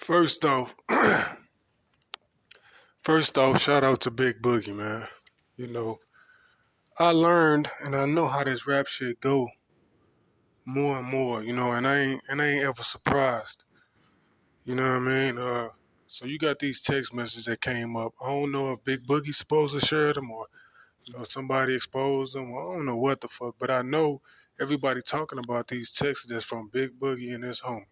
First off, first off, shout out to Big Boogie, man. You know, I learned and I know how this rap shit go more and more, and I ain't ever surprised. You know what I mean? So you got these text messages that came up. I don't know if Big Boogie supposed to share them or somebody exposed them. I don't know what the fuck, but I know everybody talking about these texts that's from Big Boogie and his homie,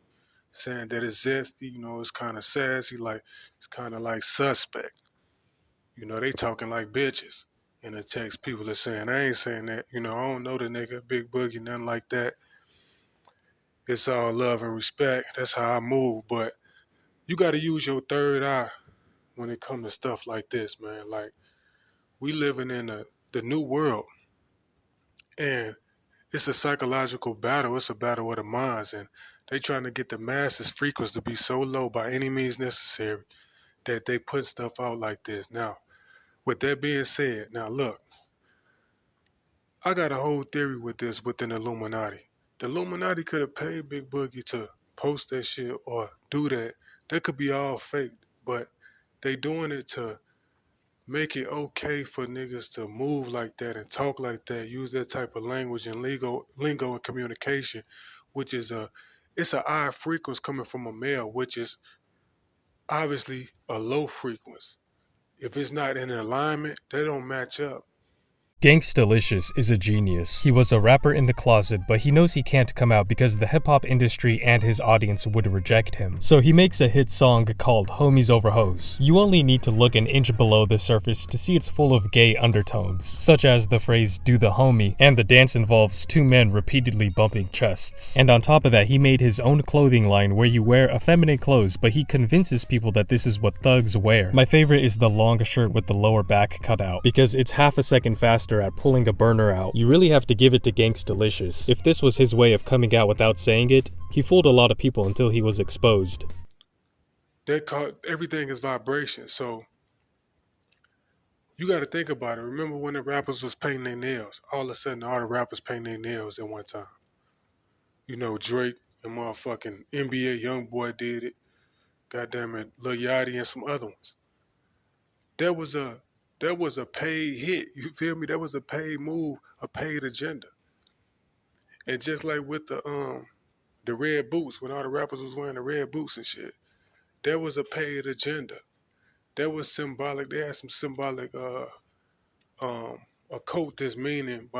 saying that it's zesty. It's kind of sassy, like it's kind of like suspect. They talking like bitches in the text. People are saying, I ain't saying that. I don't know the nigga, Big Boogie, nothing like that. It's all love and respect. That's how I move. But you got to use your third eye when it comes to stuff like this, man. Like, we living in the new world, and it's a psychological battle. It's a battle of the minds, and they trying to get the masses frequency to be so low by any means necessary that they put stuff out like this. Now, with that being said, now look, I got a whole theory with this within the Illuminati. The Illuminati could have paid Big Boogie to post that shit or do that. That could be all fake, but they doing it to make it okay for niggas to move like that and talk like that, use that type of language and lingo and communication, which is it's a high frequency coming from a male, which is obviously a low frequency. If it's not in alignment, they don't match up. Gangstalicious is a genius. He was a rapper in the closet, but he knows he can't come out because the hip-hop industry and his audience would reject him. So he makes a hit song called Homies Over Hoes. You only need to look an inch below the surface to see it's full of gay undertones, such as the phrase do the homie, and the dance involves two men repeatedly bumping chests. And on top of that, he made his own clothing line where you wear effeminate clothes, but he convinces people that this is what thugs wear. My favorite is the long shirt with the lower back cut out, because it's half a second faster at pulling a burner out. You really have to give it to Gangstalicious. If this was his way of coming out without saying it, he fooled a lot of people until he was exposed. Everything is vibration, so you got to think about it. Remember when the rappers was painting their nails? All of a sudden, all the rappers painting their nails at one time. Drake and motherfucking NBA YoungBoy did it. Goddamn it, Lil Yachty and some other ones. That was a paid hit. You feel me? That was a paid move, a paid agenda. And just like with the red boots, when all the rappers was wearing the red boots and shit, that was a paid agenda. That was symbolic. They had some symbolic occultist meaning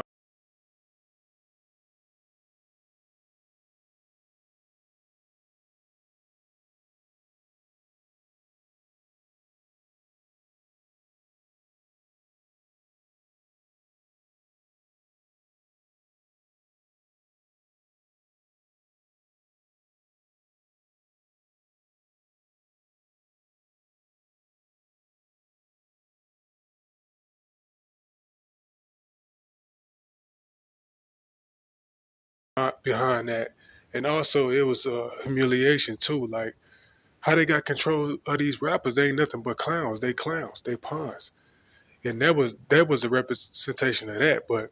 behind that. And also it was humiliation too. Like how they got control of these rappers, they ain't nothing but clowns. They clowns, they pawns. And that was a representation of that. But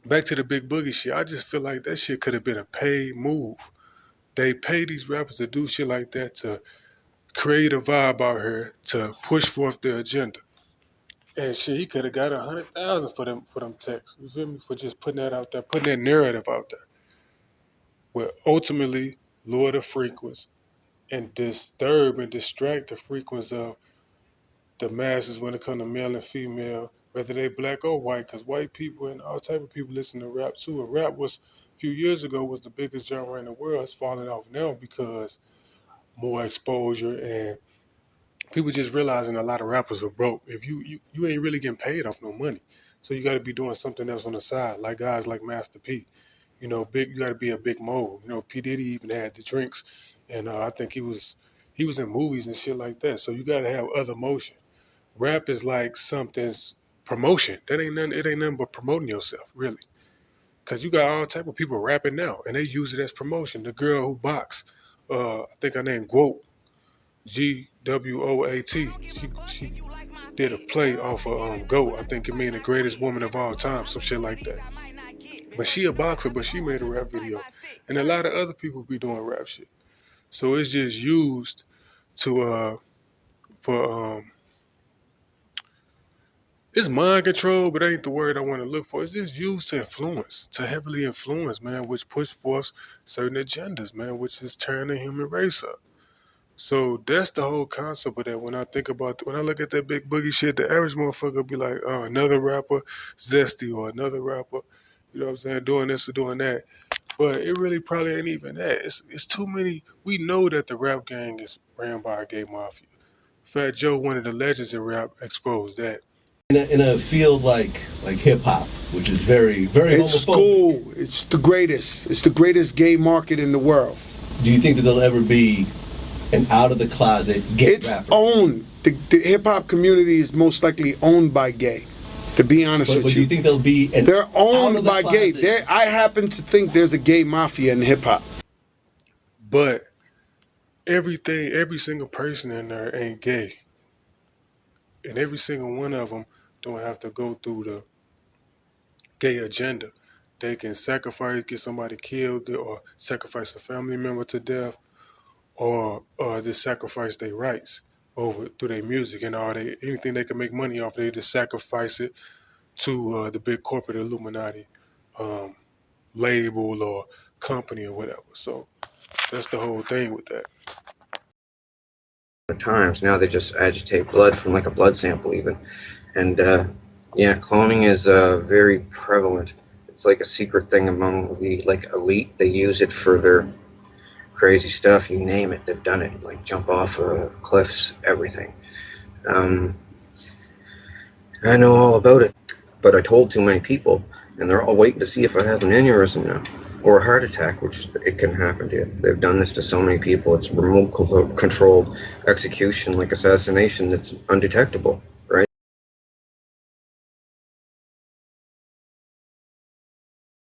back to the Big Boogie shit, I just feel like that shit could have been a paid move. They pay these rappers to do shit like that to create a vibe out here to push forth their agenda. And shit, he could have got 100,000 for them texts. You feel me? For just putting that out there, putting that narrative out there. Will ultimately lower the frequency and disturb and distract the frequency of the masses when it comes to male and female, whether they black or white, because white people and all type of people listen to rap too. And rap was a few years ago was the biggest genre in the world. It's falling off now because more exposure and people just realizing a lot of rappers are broke. If you ain't really getting paid off no money, so you got to be doing something else on the side, like guys like Master P. Big. You got to be a big mo. P Diddy even had the drinks, and I think he was in movies and shit like that. So you got to have other motion. Rap is like something's promotion. That ain't nothing. It ain't nothing but promoting yourself, really. Cause you got all type of people rapping now, and they use it as promotion. The girl who box, I think her name Gwoat, GWOAT. She did a play off of GOAT. I think it mean the greatest woman of all time, some shit like that. But she a boxer, but she made a rap video, and a lot of other people be doing rap shit. So it's just used to for it's mind control, but ain't the word I want to look for. It's just used to influence, to heavily influence, man, which push forth certain agendas, man, which is tearing the human race up. So that's the whole concept of that. When I think about, when I look at that big boogie shit, the average motherfucker be like, oh, another rapper, Zesty, or another rapper, you know what I'm saying, doing this or doing that. But it really probably ain't even that. It's too many. We know that the rap gang is ran by a gay mafia. Fat Joe, one of the legends in rap, exposed that. In a field like hip hop, which is very very It's homophobic. cool. It's the greatest. It's the greatest gay market in the world. Do you think that there'll ever be an out of the closet gay It's rapper? owned. The hip hop community is most likely owned by gay. To be honest But with do you think there'll be an they're out owned of the by gay. closet- I happen to think there's a gay mafia in hip hop. But everything, every single person in there ain't gay, and every single one of them don't have to go through the gay agenda. They can sacrifice, get somebody killed, or sacrifice a family member to death, or just sacrifice their rights over through their music and all they anything they can make money off. They just sacrifice it to the big corporate Illuminati um, label or company or whatever. So that's the whole thing with that. Times now they just agitate blood from like a blood sample even, and yeah, cloning is very prevalent. It's like a secret thing among the like elite. They use it for their crazy stuff. You name it, they've done it. Like jump off cliffs, everything. I know all about it, but I told too many people, and they're all waiting to see if I have an aneurysm now or a heart attack, which it can happen to you. They've done this to so many people. It's remote controlled execution, like assassination, that's undetectable.